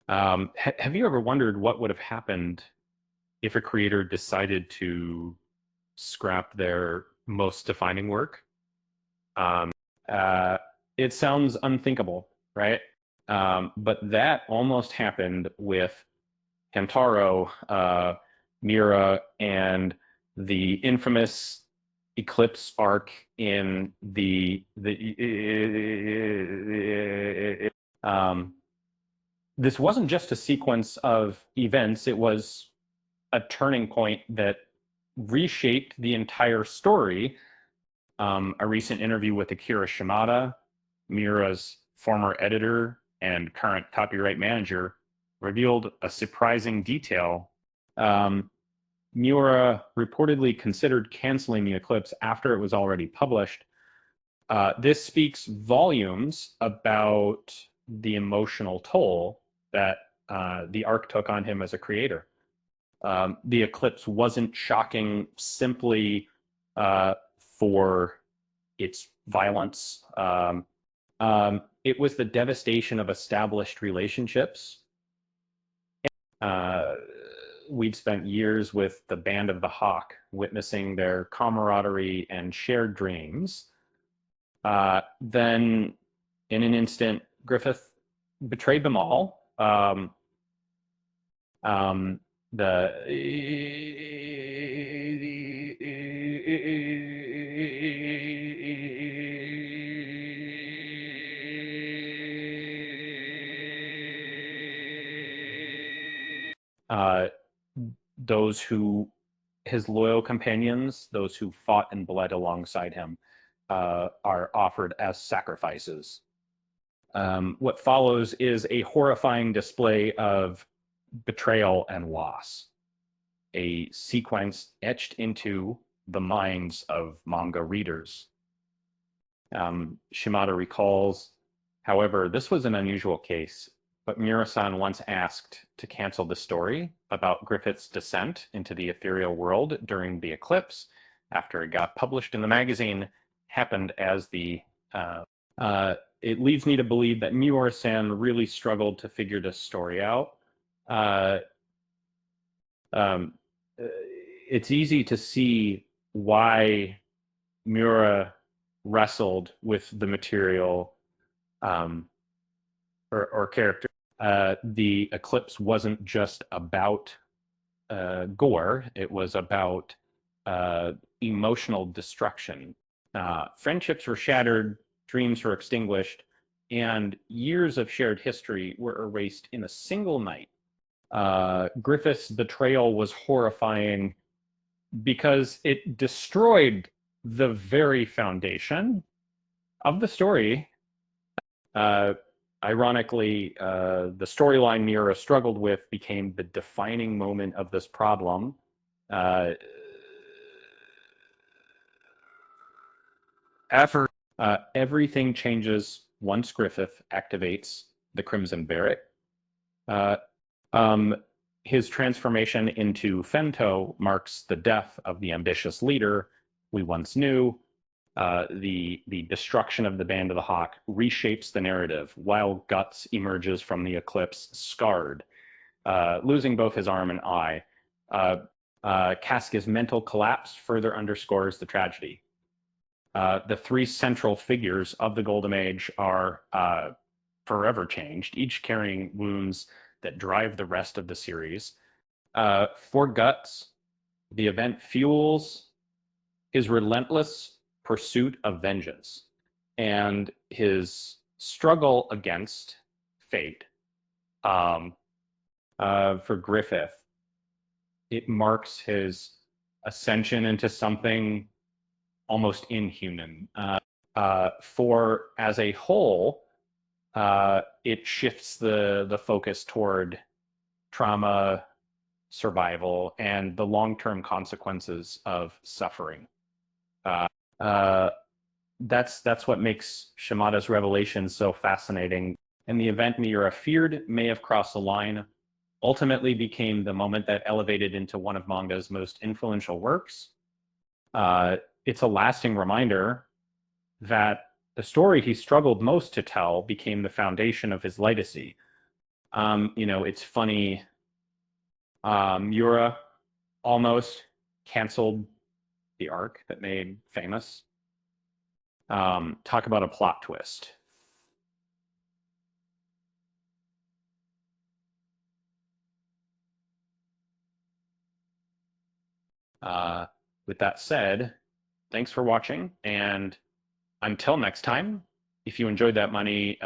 Have you ever wondered what would have happened if a creator decided to scrap their most defining work? Um, uh, it sounds unthinkable, right? But that almost happened with Kentaro Miura and the infamous Eclipse arc in the this wasn't just a sequence of events, it was a turning point that reshaped the entire story. A recent interview with Akira Shimada, Miura's former editor and current copyright manager, revealed a surprising detail. Um, Miura reportedly considered canceling the Eclipse after it was already published. This speaks volumes about the emotional toll that the arc took on him as a creator. The Eclipse wasn't shocking simply uh, for its violence. It was the devastation of established relationships. Uh, we'd spent years with the Band of the Hawk, witnessing their camaraderie and shared dreams. Then, in an instant, Griffith betrayed them all. Um, the uh, those who his loyal companions, those who fought and bled alongside him, are offered as sacrifices. What follows is a horrifying display of betrayal and loss, a sequence etched into the minds of manga readers. Shimada recalls, however, this was an unusual case, but Murasan once asked to cancel the story about Griffith's descent into the ethereal world during the eclipse after it got published in the magazine happened as the it leads me to believe that Miura-san really struggled to figure this story out. Uh, um, it's easy to see why Miura wrestled with the material um, or character. The Eclipse wasn't just about gore, it was about uh, emotional destruction. Friendships were shattered, dreams were extinguished, and years of shared history were erased in a single night. Griffith's betrayal was horrifying because it destroyed the very foundation of the story. Uh, Ironically, the storyline Miura struggled with became the defining moment of this problem. Uh, After everything changes once Griffith activates the Crimson Barret. Uh, um, his transformation into Fento marks the death of the ambitious leader we once knew. The destruction of the Band of the Hawk reshapes the narrative, while Guts emerges from the eclipse scarred, losing both his arm and eye. Uh, Casca's mental collapse further underscores the tragedy. The three central figures of the Golden Age are forever changed, each carrying wounds that drive the rest of the series. For Guts, the event fuels his relentless pursuit of vengeance and his struggle against fate. Um, for Griffith, it marks his ascension into something almost inhuman. For as a whole, it shifts the focus toward trauma, survival, and the long-term consequences of suffering. Uh, uh, that's what makes Shimada's revelation so fascinating. And the event Miura feared may have crossed the line, ultimately became the moment that elevated into one of manga's most influential works. It's a lasting reminder that the story he struggled most to tell became the foundation of his legacy. It's funny. Miura almost canceled the arc that made Famous. Talk about a plot twist. Uh, with that said, thanks for watching, and until next time, if you enjoyed that money,